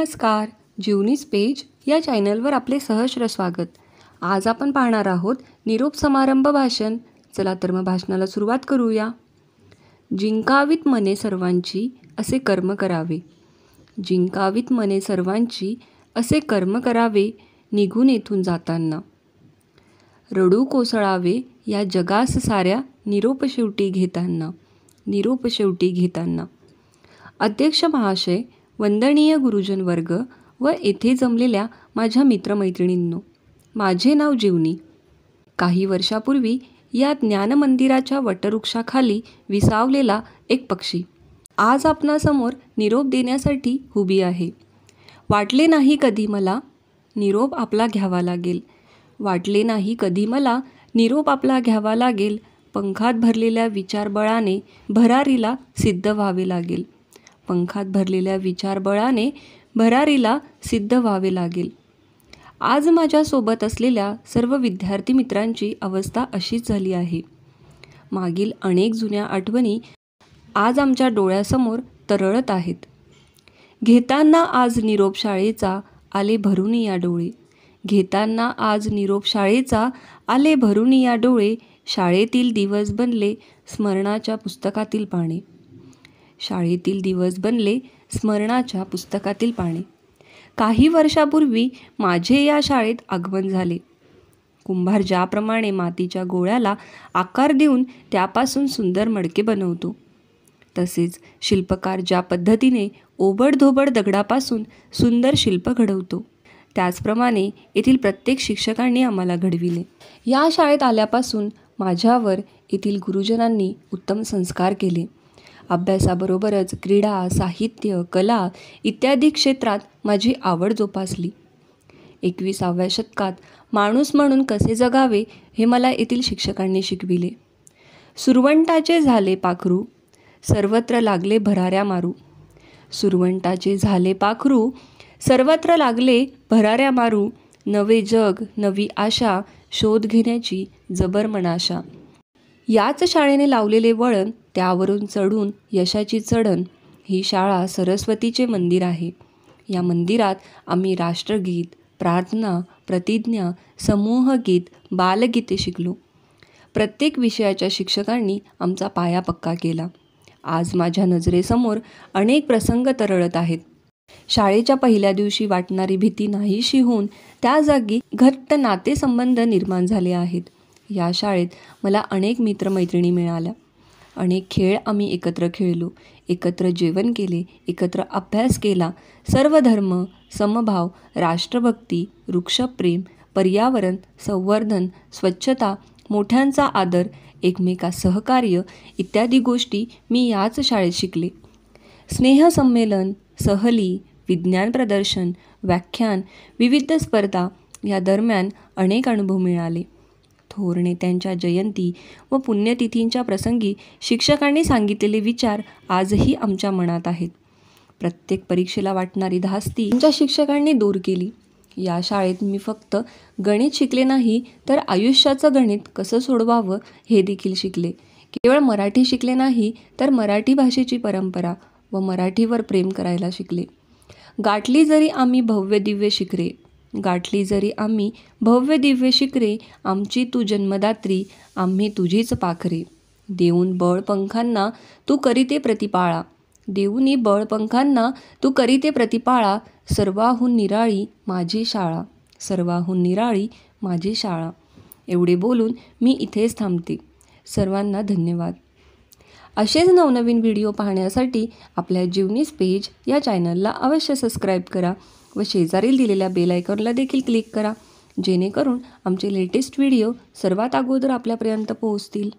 नमस्कार, जीवनीज पेज या चॅनलवर आपले सहर्ष स्वागत। आज आपण पाहणार आहोत निरोप समारंभ भाषण। चला तर मग भाषणाला सुरुवात करूया। जिंकावीत मने सर्वांची असे कर्म करावे, जिंकावीत मने सर्वांची असे कर्म करावे, निघून येथून जाताना रडू कोसळावे या जगास साऱ्या, निरोप शेवटी घेताना, निरोप शेवटी घेताना। अध्यक्ष महाशय, वंदनीय गुरुजन वर्ग व येथे जमलेल्या माझ्या मित्रमैत्रिणींनो, माझे नाव जीवनी। काही वर्षापूर्वी या ज्ञान मंदिराच्या वटवृक्षाखाली विसावलेला एक पक्षी आज आपणासमोर निरोप देण्यासाठी उभी आहे। वाटले नाही कधी मला निरोप आपला घ्यावा लागेल, वाटले नाही कधी मला निरोप आपला घ्यावा लागेल। पंखात भरलेल्या विचारबळाने भरारीला सिद्ध व्हावे लागेल, पंखात भरलेल्या विचारबळाने भरारीला सिद्ध व्हावे लागेल। आज माझ्यासोबत असलेल्या सर्व विद्यार्थी मित्रांची अवस्था अशीच झाली आहे। मागील अनेक जुन्या आठवणी आज आमच्या डोळ्यासमोर तरळत आहेत। घेताना आज निरोप शाळेचा आले भरून या डोळे, घेताना आज निरोप शाळेचा आले भरून या डोळे। शाळेतील दिवस बनले स्मरणाच्या पुस्तकातील पाने, शाळेतील दिवस बनले स्मरणाच्या पुस्तकातील पाने। काही वर्षापूर्वी माझे या शाळेत आगमन झाले। कुंभार ज्याप्रमाणे मातीच्या गोळ्याला आकार देऊन त्यापासून सुंदर मडके बनवतो, तसेच शिल्पकार ज्या पद्धतीने ओबडधोबड दगडापासून सुंदर शिल्प घडवतो, त्याचप्रमाणे येथील प्रत्येक शिक्षकांनी आम्हाला घडविले। या शाळेत आल्यापासून माझ्यावर येथील गुरुजनांनी उत्तम संस्कार केले। अभ्यासाबरोबरच क्रीडा, साहित्य, कला इत्यादी क्षेत्रात माझी आवड जोपासली। 21व्या शतकात माणूस म्हणून कसे जगावे हे मला येथील शिक्षकांनी शिकविले। सुरवंटाचे झाले पाखरू, सर्वत्र लागले भराऱ्या मारू, सुरवंटाचे झाले पाखरू, सर्वत्र लागले भराऱ्या मारू। नवे जग नवी आशा, शोध घेण्याची जबर मनाशा। याच शाळेने लावलेले वळण, त्यावरून चढून यशाची चढण। ही शाळा सरस्वतीचे मंदिर आहे। या मंदिरात आम्ही राष्ट्रगीत, प्रार्थना, प्रतिज्ञा, समूहगीत, बालगीते शिकलो। प्रत्येक विषयाच्या शिक्षकांनी आमचा पाया पक्का केला। आज माझ्या नजरेसमोर अनेक प्रसंग तरळत आहेत। शाळेच्या पहिल्या दिवशी वाटणारी भीती नाहीशी होऊन त्या जागी घट्ट नातेसंबंध निर्माण झाले आहेत। या शाळेत मला अनेक मित्रमैत्रिणी मिळाल्या, अनेक खेळ आम्ही एकत्र खेळलो, एकत्र जेवण केले, एकत्र अभ्यास केला। सर्व धर्म, समभाव, राष्ट्रभक्ती, वृक्षप्रेम, पर्यावरण संवर्धन, स्वच्छता, मोठ्यांचा आदर, एकमेकास सहकार्य इत्यादी गोष्टी मी याच शाळेत शिकले। स्नेहसंमेलन, सहली, विज्ञान प्रदर्शन, व्याख्यान, विविध स्पर्धा या दरम्यान अनेक अनुभव मिळाले। थोर नेत्यांच्या जयंती व पुण्यतिथींच्या प्रसंगी शिक्षकांनी सांगितलेले विचार आजही आमच्या मनात आहेत। प्रत्येक परीक्षेला वाटणारी धास्ती आमच्या शिक्षकांनी दूर केली। या शाळेत मी फक्त गणित शिकले नाही, तर आयुष्याचं गणित कसं सोडवावं हे देखील शिकले। केवळ मराठी शिकले नाही, तर मराठी भाषेची परंपरा व मराठीवर प्रेम करायला शिकले। गाठली जरी आम्ही भव्य दिव्य शिखरे, गाठली जरी आम्ही भव्य दिव्य शिखरे, आमची तू जन्मदात्री, आम्ही तुझीच पाखरे। देऊन बळ पंखांना तू करीते प्रतिपाळा, देऊनी बळ पंखांना तू करीते प्रतिपाळा। सर्वाहून निराळी माझी शाळा, सर्वाहून निराळी माझी शाळा। एवढे बोलून मी इथेच थांबते। सर्वांना धन्यवाद। असेच नवनवीन व्हिडिओ पाहण्यासाठी आपल्या जीवनीज पेज या चॅनलला अवश्य सबस्क्राईब करा व शेजारील दिलेल्या बेल आयकॉनला देखील क्लिक करा, जेणेकरून आमचे लेटेस्ट व्हिडिओ सर्वात अगोदर आपल्यापर्यंत पोहोचतील।